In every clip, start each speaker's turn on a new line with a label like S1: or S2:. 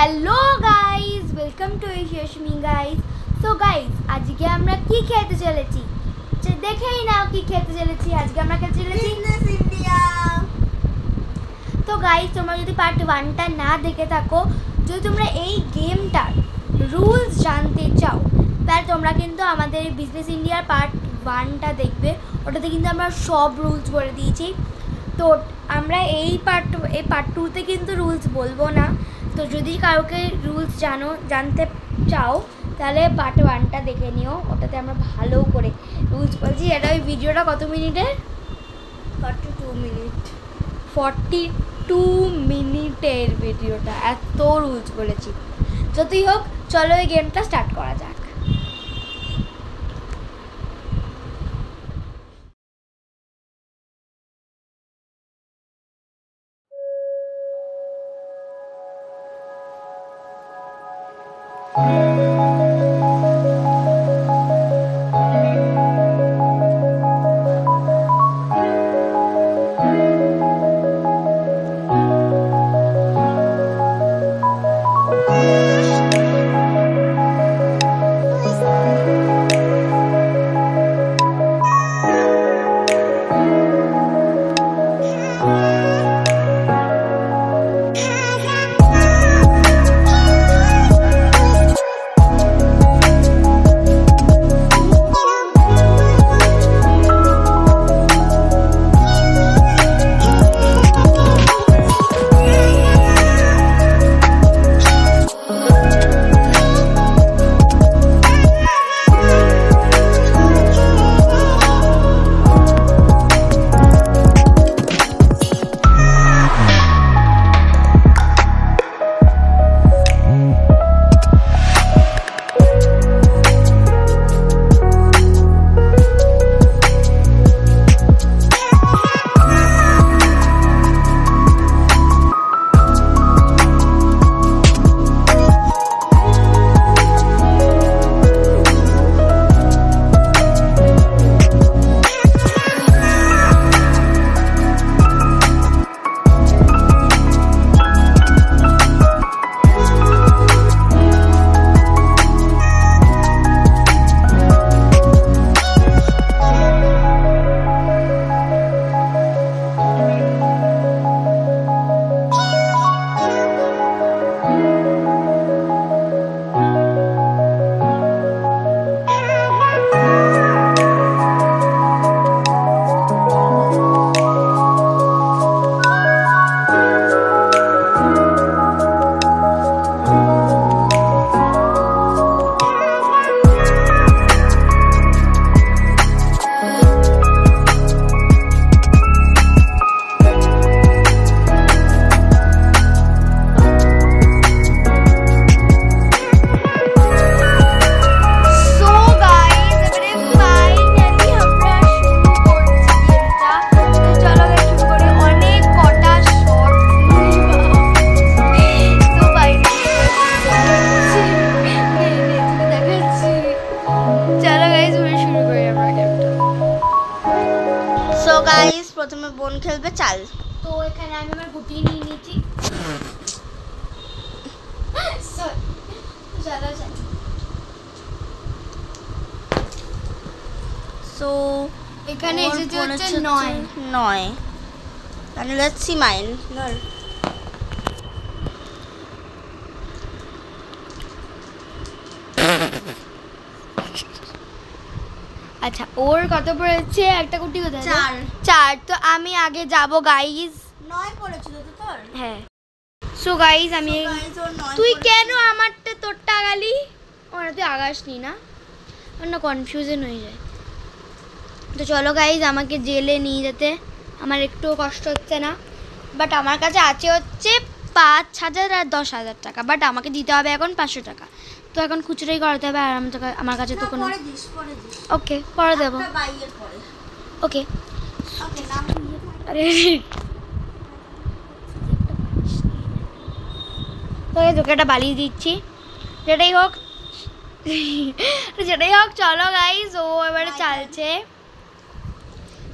S1: Hello guys, welcome to Ishmi guys. So guys, আজকে আমরা কি খেতে চলেছি দেখেই নাও কি খেতে চলেছি। আজকে আমরা খেতে চলেছি বিজনেস ইন্ডিয়া। তো গাইস, তোমরা যদি পার্ট 1টা না দেখে থাকো, যদি তোমরা এই গেমটার রুলস জানতে চাও, তাহলে তোমরা কিন্তু আমাদের বিজনেস ইন্ডিয়ার পার্ট 1টা দেখবে। ওটাতে কিন্তু আমরা সব রুলস বলে দিয়েছি। তো আমরা এই পার্ট 2তে কিন্তু রুলস বলবো না। তো যদি কাউকে রুলস জানতে চাও, তাহলে পার্ট 1টা দেখে নিও, ওটাতে আমরা ভালো করে রুলস বলছি। এটা ওই ভিডিওটা কত মিনিটের? 42 মিনিট। 42 মিনিটের ভিডিওটা, এত রুলস বলেছি। যতই হোক, চলো এই গেমটা স্টার্ট করা যাক।
S2: প্রথমে বোন খেলবে চাল।
S1: তো এখানে আমি আমার গুটি নিয়ে নিয়েছি।
S2: সো
S1: এখানে এসেছে হচ্ছে 9।
S2: তাহলে লেটস সি মাইন।
S1: আচ্ছা, ওর কত পড়েছে? একটা গুটি কোথায়?
S2: 4।
S1: তো আমি আগে যাব গাইস।
S2: 9 পড়েছিল তো তোর?
S1: হ্যাঁ। সো গাইস, আমি তুই কেন আমারটা তোরটা আগালি? ওরা তুই আগাসনি না, না কনফিউশন হয়ে যায়। তো চলো গাইস, আমাকে জেলে নিয়ে যেতে আমার একটু কষ্ট হচ্ছে না। বাট আমার কাছে আছে হচ্ছে 5,000 আর 10,000 টাকা। বাট আমাকে দিতে হবে এখন 500 টাকা। তো এখন খুচরোই করাতে হবে। আর আমার কাছে তো কোনো ওকে পরে দেবো। ওকে। আরে তোকে একটা বালিশ দিচ্ছি। যেটাই হোক চলো গাইস, ও এবারে চালছে।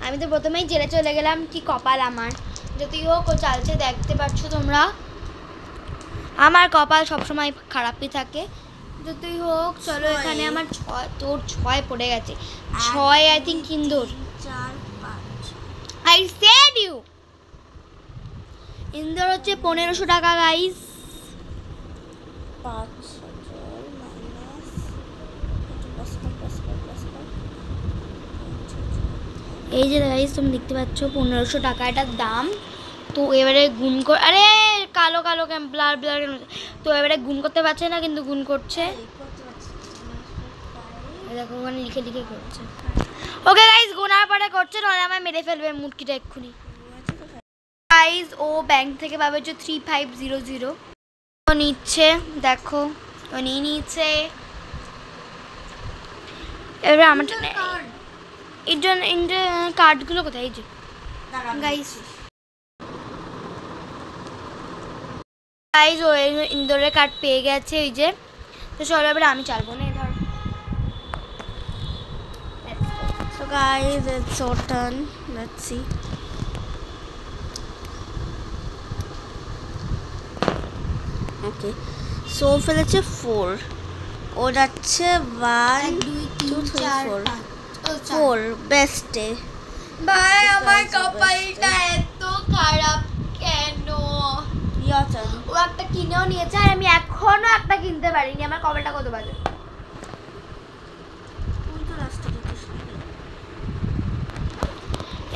S1: আমি তো প্রথমেই জেলে চলে গেলাম, কি কপাল আমার। যতই হোক ও চালছে, দেখতে পাচ্ছ তোমরা। আমার কপাল সবসময় খারাপই থাকে, যতই হোক। চলো এখানে আমার 6, তোর 6 পড়ে গেছে। 6 I think Indore.
S2: 4 5
S1: I said you. Indore হচ্ছে 1500 টাকা গাইস।
S2: 5000 মাইনাস
S1: এই যে গাইস তুমি দেখতে পাচ্ছ 1500 টাকা এটার দাম। তো এবারে গুণ করে, আরে কালো কালো ব্লার ব্লার, তো এবারে গুণ করতে পারছে না কিন্তু গুণ করছে। দেখো ওখানে লিখে লিখে করছে। ওকে গাইস, গোনার পরে করছে, নাহলে আমায় মেরে ফেলবে মুটকিটা এক্ষুনি। গাইস ও ব্যাংক থেকে পাবে হচ্ছে 3500। ও নিচ্ছে, দেখো ও নিয়ে নিচ্ছে। এবার আমার এর জন্য কার্ডগুলো কোথায়? এই যে গাইস, গাইস ও ইন্দোরের কার্ড পেয়ে গেছে এই যে। তো চলো এবার আমি চালবো না, ধর।
S2: So guys, it's our turn. Let's see. Okay. So ফেলেছে 4, ও যাচ্ছে 1 2 3 4 4 বেস্টে।
S1: ভাই আমার কপালটা এত খারাপ কেন?
S2: Your turn.
S1: ও একটা কিনেও নিয়েছে আর আমি এখনো একটা কিনতে পারিনি। আমার কপালটা কত বাজে।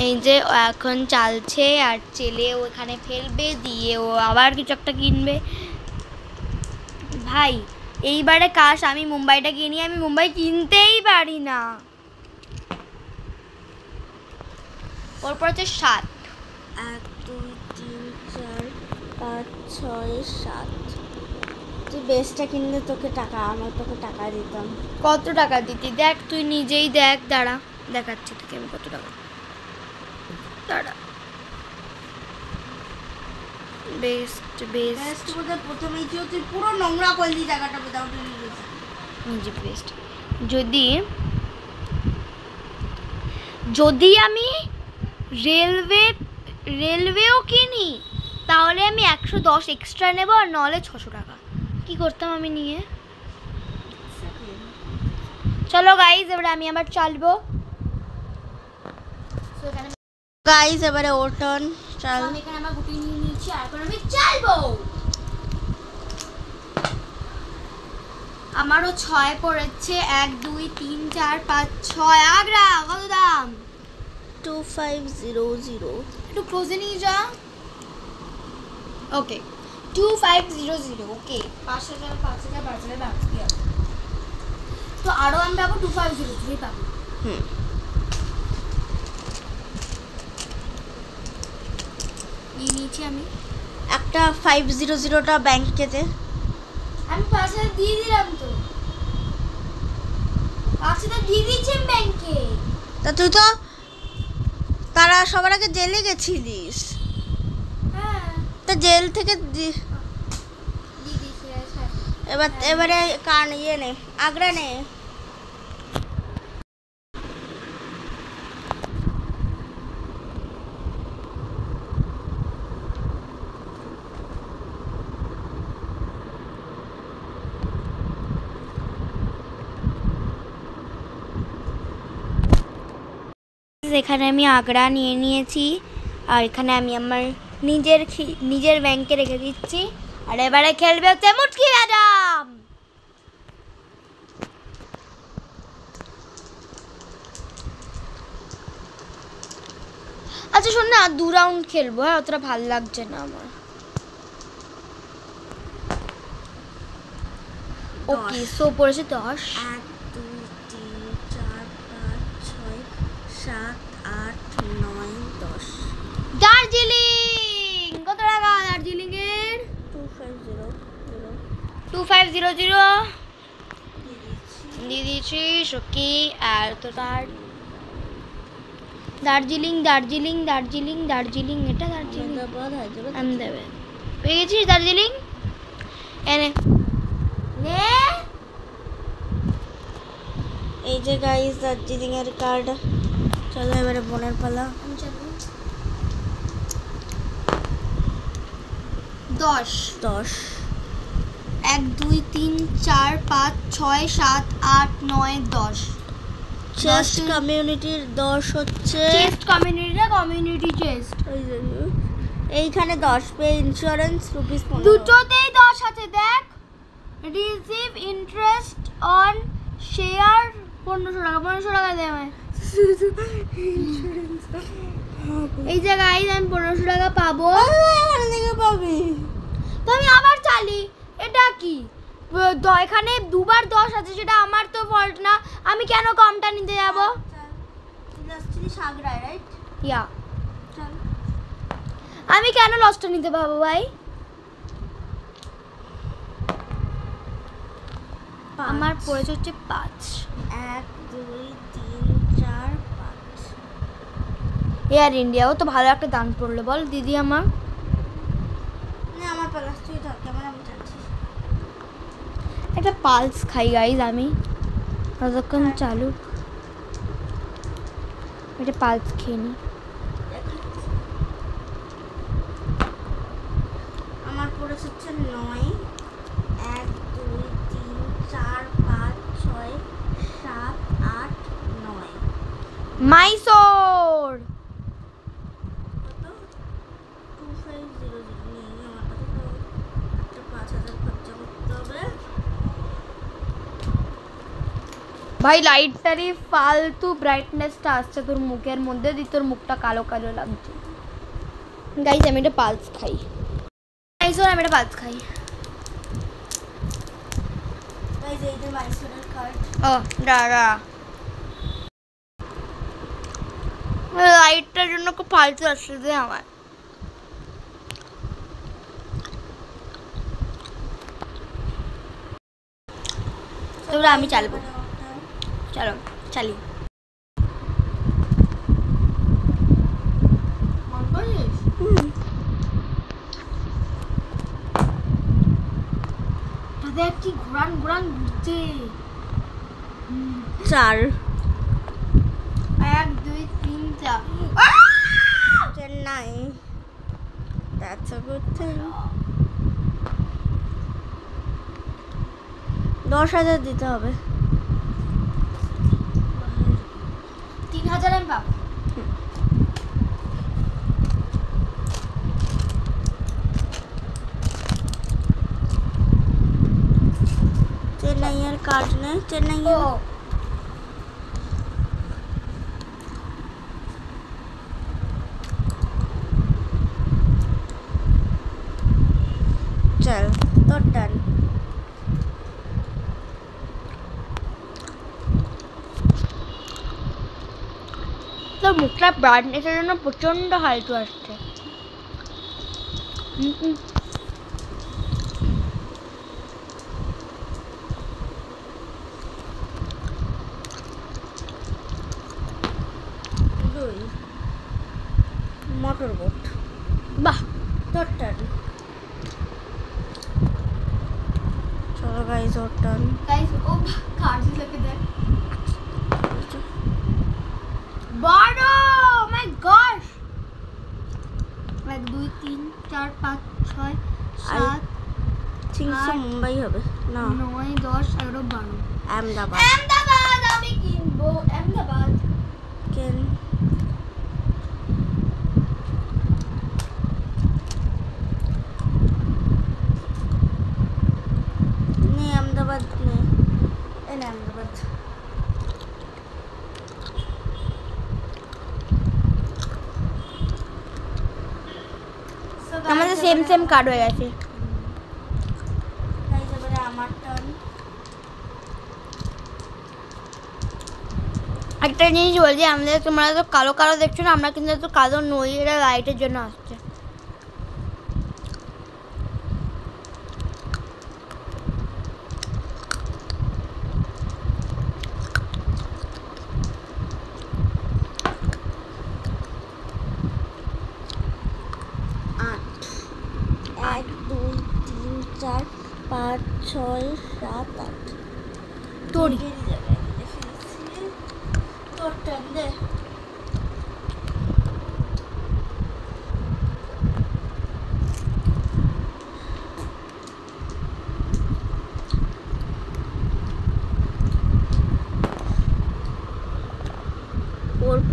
S1: এই যে ও এখন চালছে আর চেলে ও এখানে ফেলবে, দিয়ে ও আবার কিছু একটা কিনবে। ভাই এইবারে কাশ আমি মুম্বাইটা কিনি, আমি মুম্বাই কিনতেই পারি না। ওরপর হচ্ছে 7
S2: 1 2 3 4 5 6 7। তুই বেস্টটা কিনলে তোকে টাকা, আমার তোকে টাকা দিতাম।
S1: কত টাকা দিতি দেখ, তুই নিজেই দেখ। দাঁড়া দেখাচ্ছি তোকে আমি কত টাকা। দাঁড়া, বেস্ট বেস্ট
S2: বলতে প্রথমেই তুই পুরো নোংরা করলি জায়গাটা উইদাউট এনি রিজন।
S1: নিজে বেস্ট। যদি আমি রেলওয়েও কিনি তাহলে আমি 110 এক্সট্রা নেব, আর নাহলে 600 টাকা। কি করতাম আমি নিয়ে? চলো গাইজ এবারে আমি আবার চালবো।
S2: গাইস এবারে ওর টার্ন। চাল।
S1: আমি এখানে আমার গুটি নিয়ে নিয়েছি আর এখন আমি চালবো। আমারও 6 পড়েছে। 1 2 3 4 5 6। আগ্রা কত দাম?
S2: 2500।
S1: একটু ক্লোজে নিয়ে যা। ওকে 2500। ওকে 5000 5000 5000 বাকি আছে। তো আরো আমি পাবো 2500 পাবো। নিয়েছি আমি
S2: একটা 500টা ব্যাংকেতে।
S1: আমি 5000 দিয়ে দিলাম তো। 5000 দিয়ে দিয়েছি ব্যাংকে।
S2: তা তুই তো তারা সবার আগে জেলে গেছিলিস।
S1: হ্যাঁ
S2: তা জেল থেকে
S1: দিয়ে দিয়েছি।
S2: এবারে কান ইয়ে নে, আগ্রা নে।
S1: এখানে আমি আগ্রা নিয়ে নিয়েছি আর এখানে আমি আমার নিজের ব্যাংকে রেখে দিচ্ছি। আর এবারে খেলবে হচ্ছে মুটকি ম্যাডাম। আচ্ছা শোন না, 2 রাউন্ড খেলবো। হ্যাঁ অতটা ভালো লাগছে না আমার। ওকে সো পড়েছে 10।
S2: 1 2 3 4 5 6 7 8 9 10।
S1: দার্জিলিং কত টাকা? দার্জিলিং এর 2500 দিয়ে দিয়েছি। ওকে আর তো তার দার্জিলিং এটা দার্জিলিং আহমেদাবাদ পেয়ে গেছিস দার্জিলিং। এনে নে
S2: এই যে গাইস দার্জিলিং এর কার্ড। চলো এবারে বোনের পালা।
S1: 10
S2: 10
S1: 1 2 3 4 5 6 7 8 9 10
S2: চেস্ট কমিউনিটির 10 হচ্ছে
S1: চেস্ট কমিউনিটি না কমিউনিটি চেস্ট
S2: এইখানে 10 পে ইন্স্যুরেন্স রুপিস 15
S1: দুটোতেই 10 আছে দেখ রিসিভ ইন্টারেস্ট অন শেয়ার 1500 টাকা দে আমায় এই জায়গায় আমি 1500 টাকা পাবো
S2: এখানে থেকে পাবি
S1: তো আমি আবার চালি এটা কি এখানে দুবার 10 আছে যেটা আমার তো ফল্ট না আমি কেন কমটা নিতে যাব
S2: জাস্টলি সাগরায় রাইট
S1: ইয়া
S2: চল
S1: আমি কেন লসটা নিতে পাবো ভাই আমার পড়েছে হচ্ছে 5
S2: 1 2 3 4 5
S1: এয়ার ইন্ডিয়াও তো ভালো একটা দাম পড়লো বল দিদি আমার
S2: না আমার প্লাস তুই ধর ক্যামেরা আমি চাচ্ছি
S1: একটা পালস খাই গাইজ আমি যতক্ষণ চালু একটা পালস খেয়ে নি
S2: আমার পড়েছে হচ্ছে 9 1 2 3 4 5 6 7 8 9
S1: মাইসোর
S2: কত 2500 নেই আমার কাছে তো একটা 5000 খরচা করতে হবে
S1: ভাই লাইটটারই ফালতু ব্রাইটনেসটা আসছে তোর মুখের মধ্যে দি তোর মুখটা কালো কালো লাগছে গাইজ আমি একটা পালস খাই মাইসোর আমি একটা পালস খাই
S2: গাইস এই যে মাইসোরের কার্ড
S1: ও দাঁড়া লাইটটার জন্য খুব ফালতু আসছে যে আমার তোমরা আমি চালবো চলো চালি দেখ কি ঘুরান ঘুরান ঘুরছে
S2: 4
S1: 1 2 3 4
S2: Chennai that's a good thing 10,000 দিতে হবে
S1: 3000 আমি পাবো
S2: চেন্নাইয়ের কার্ড নে চেন্নাইয়ের চল তোর টান
S1: তোর মুখটা ব্রাইটনেসের জন্য প্রচন্ড হালতু আসছে
S2: মোটর বোট
S1: বাহ
S2: তোর টান চলো গাইস ওর টান
S1: গাইস ও কার্ড দিকে দেখ 12 মাই গॉश 1 2 3 4 5 6 7
S2: থিংস মুম্বাই হবে না
S1: 9 10 11 12
S2: আহমেদাবাদ
S1: আহমেদাবাদ আমি কিনবো আহমেদাবাদ
S2: কেন নে আহমেদাবাদ নে এ নে আহমেদাবাদ
S1: আমাদের সেম সেম কার্ড হয়ে গেছে
S2: গাইস এবারে আমার টার্ন
S1: একটা জিনিস বলছি আমাদের তোমরা তো কালো কালো দেখছো না আমরা কিন্তু তো কালো নই এটা লাইটের জন্য আসছে
S2: এক দুই তিন চার 5 6 7 8
S1: তোরই
S2: তোর টার্ন দে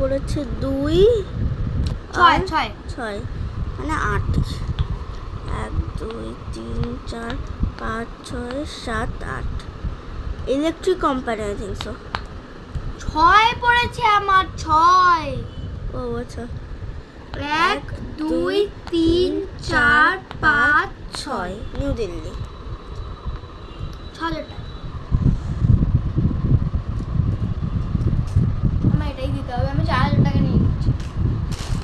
S2: পড়েছে 2
S1: ছয় ছয়
S2: 6 মানে 8 1 2 3 4 5 6 7 8 electric company I think so.
S1: 6 পড়েছে আমার 6।
S2: ও আচ্ছা
S1: 1 2 3 4 5 6
S2: নিউ দিল্লি।
S1: 6000 টাকা। আমার এটাই দিতে হবে, আমি 4000 টাকা নিয়ে নিচ্ছি।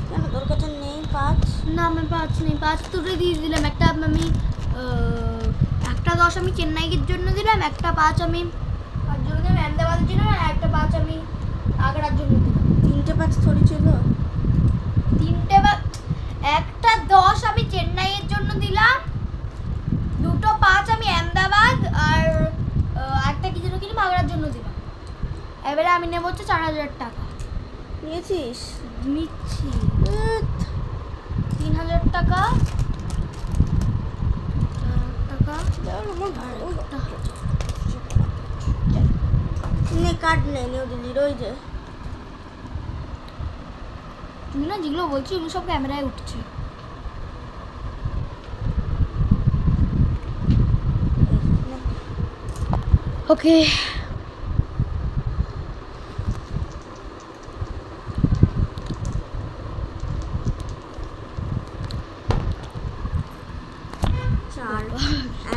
S2: কেন তোর কাছে নেই 5?
S1: না আমার 5 নেই, 5 দুটো দিয়ে দিলাম। একটা আমি একটা 10 আমি চেন্নাইয়ের জন্য দিলাম, একটা 5 আমি আর জন্য দিলাম আহমেদাবাদের জন্য, আর একটা 5 আমি আগ্রার জন্য দিলাম।
S2: 3টে 5 থরি ছিল।
S1: 3টে বা একটা 10 আমি চেন্নাইয়ের জন্য দিলাম, দুটো 5 আমি আহমেদাবাদ আর একটা কি যেন কিনলাম আগ্রার জন্য দিলাম। এবারে আমি নেব হচ্ছে 4000 টাকা।
S2: নিয়েছিস?
S1: নিচ্ছি 3000 টাকা।
S2: নে কার্ড নেই নিউ দিল্লির ওই যে।
S1: তুমি না যেগুলো বলছি ওগুলো সব ক্যামেরায় উঠছে। ওকে
S2: চার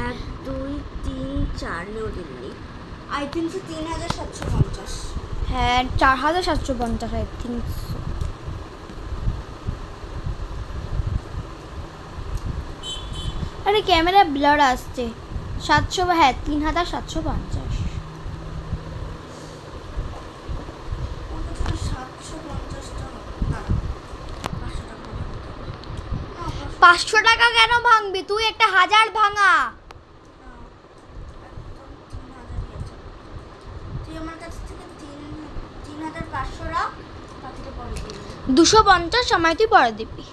S2: 1 2 3 4 নিউ দিল্লি আই থিঙ্ক 3750।
S1: হ্যাঁ 4750 আই থিঙ্ক। আরে ক্যামেরা ব্লার আসছে। 700 হ্যাঁ 3750। পাঁচশো টাকা কেন ভাঙবি তুই? একটা 1000 ভাঙা।
S2: তুই আমার কাছ থেকে 3500 রাখ, বাকিটা পরে দিয়ে দেব।
S1: 250 সময় তুই পরে দিবি,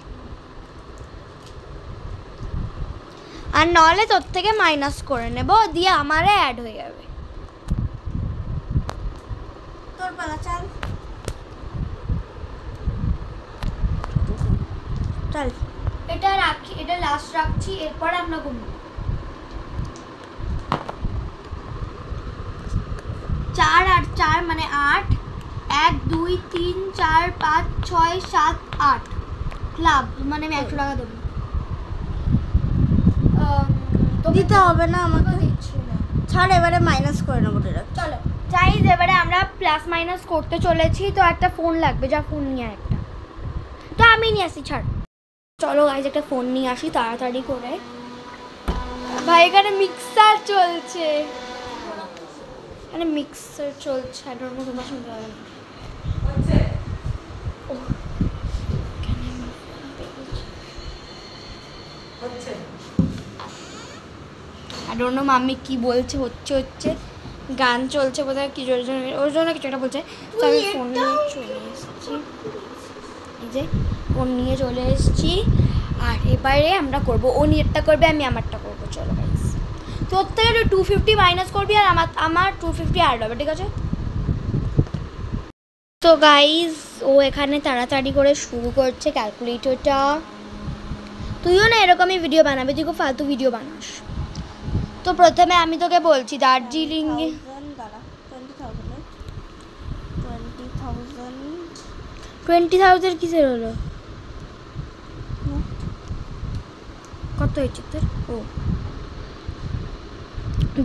S1: আর নাহলে তোর থেকে মাইনাস করে নেব, দিয়ে আমারে অ্যাড হয়ে যাবে।
S2: তোর পালা চল চল।
S1: এটা রাখি, এটা লাস্ট রাখছি, এরপর আমরা গুনবো। 4 আর 4 মানে 8। 1 2 3 4 5 6 7 8 ক্লাব মানে আমি 100 টাকা দেবো।
S2: দিতে হবে না আমাকে,
S1: দিচ্ছি না।
S2: ছাড় এবারে মাইনাস করে নেবো ডিরেক্ট।
S1: চলো গাইস এবারে আমরা প্লাস মাইনাস করতে চলেছি। তো একটা ফোন লাগবে, যা ফোন নিয়ে আয় একটা। তো আমি নিয়ে আসি, ছাড়। চলো গাইস একটা ফোন নিয়ে আসি তাড়াতাড়ি করে। ভাই এখানে মিক্সার চলছে, এখানে মিক্সার চলছে। আই ডোন্ট নো তোমার শুনতে পাবে না। আই ডোন্ট নো মাম্মি কি বলছে, হচ্ছে গান চলছে বোধহয়, কি ওর জন্য কিছু একটা বলছে। তো আমি ফোন নিয়ে চলে এসেছি, এই যে ফোন নিয়ে চলে এসেছি। আর এবারে আমরা করবো, ও নেটটা করবে আমি আমারটা করবো। চলো গাইস তোর থেকে 250 মাইনাস করবি আর আমার 250 অ্যাড হবে, ঠিক আছে? তো গাইস ও এখানে তাড়াতাড়ি করে শুরু করছে ক্যালকুলেটরটা। তুইও না এরকমই ভিডিও বানাবি, তুই খুব ফালতু ভিডিও বানাস। তো প্রথমে আমি তোকে বলছি দার্জিলিং 20,000 কিসের হলো? কত হয়েছে তোর? ও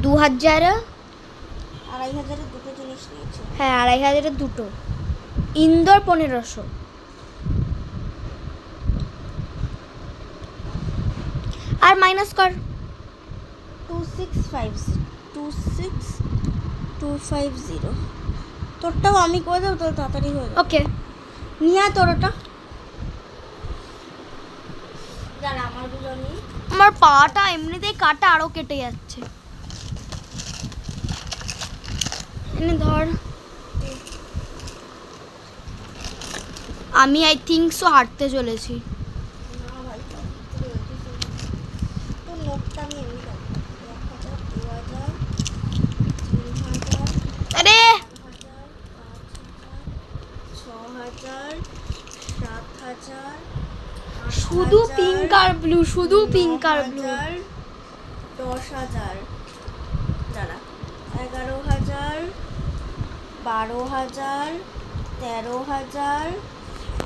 S1: 2000।
S2: 2500-এর দুটো জিনিস নিয়েছে।
S1: হ্যাঁ 2500-এর দুটো। ইন্দোর 1500। আর মাইনাস কর
S2: 26250। তোরটাও আমি করে দেবো, তোর তাড়াতাড়ি হয়ে যাবে।
S1: ওকে
S2: নিয়ে তোর ওটা জানা। আমার দুজনই
S1: আমার পাটা এমনিতেই কাটা আরো কেটে যাচ্ছে। এনে ধর, আমি আই থিঙ্ক সো হাঁটতে চলেছি।
S2: না ভাই তোর নোটটা আমি এমনি দেবো। 1000 2000 3000
S1: আরে
S2: 6000
S1: শুধু পিঙ্ক আর ব্লু, শুধু পিঙ্ক আর ব্লু।
S2: 10,000, দাঁড়া, 11,000, 12,000, 13,000,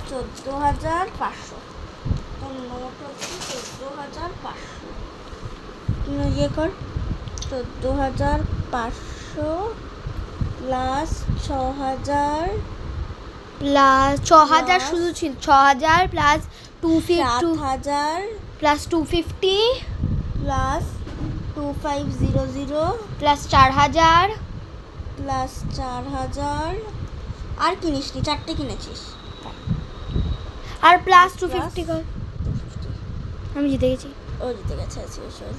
S2: 14,500। তো নোট হচ্ছে 14,500। ইয়ে কর, 14,500 প্লাস 6,000
S1: প্লাস 6,000 শুধু ছিল, 6,000 plus 250
S2: 7,000
S1: plus 250
S2: plus 2500
S1: plus 4,000
S2: plus 4,000। আর কিনিসনি, 4টে কিনেছিস।
S1: আর প্লাস
S2: Plus
S1: 250 কর।
S2: 250।
S1: আমি জিতে গেছি।
S2: ও জিতে গেছে আজকে, sorry.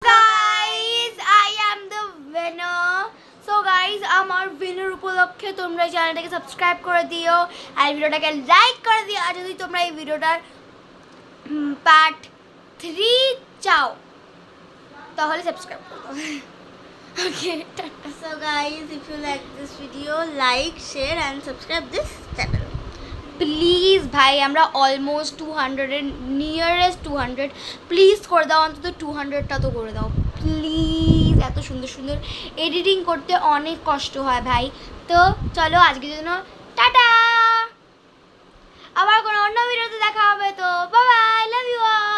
S1: Guys, I am the winner. So guys, আমার উইনার উপলক্ষে তোমরা এই চ্যানেলটাকে সাবস্ক্রাইব করে দিও আর ভিডিওটাকে লাইক করে দিও। আর যদি তোমরা এই ভিডিওটার পার্ট 3 চাও তাহলে সাবস্ক্রাইব করো। ওকে,
S2: So guys, if you like this video, like, share and subscribe this channel.
S1: Please ভাই, আমরা অলমোস্ট 200 এর নিয়ারেস্ট 200, প্লিজ করে দাও, অন্তত 200টা তো করে দাও প্লিজ। এত সুন্দর সুন্দর এডিটিং করতে অনেক কষ্ট হয় ভাই। তো চলো আজকের জন্য টাটা, আবার কোনো অন্য ভিডিওতে দেখা হবে। তো bye bye, love you all.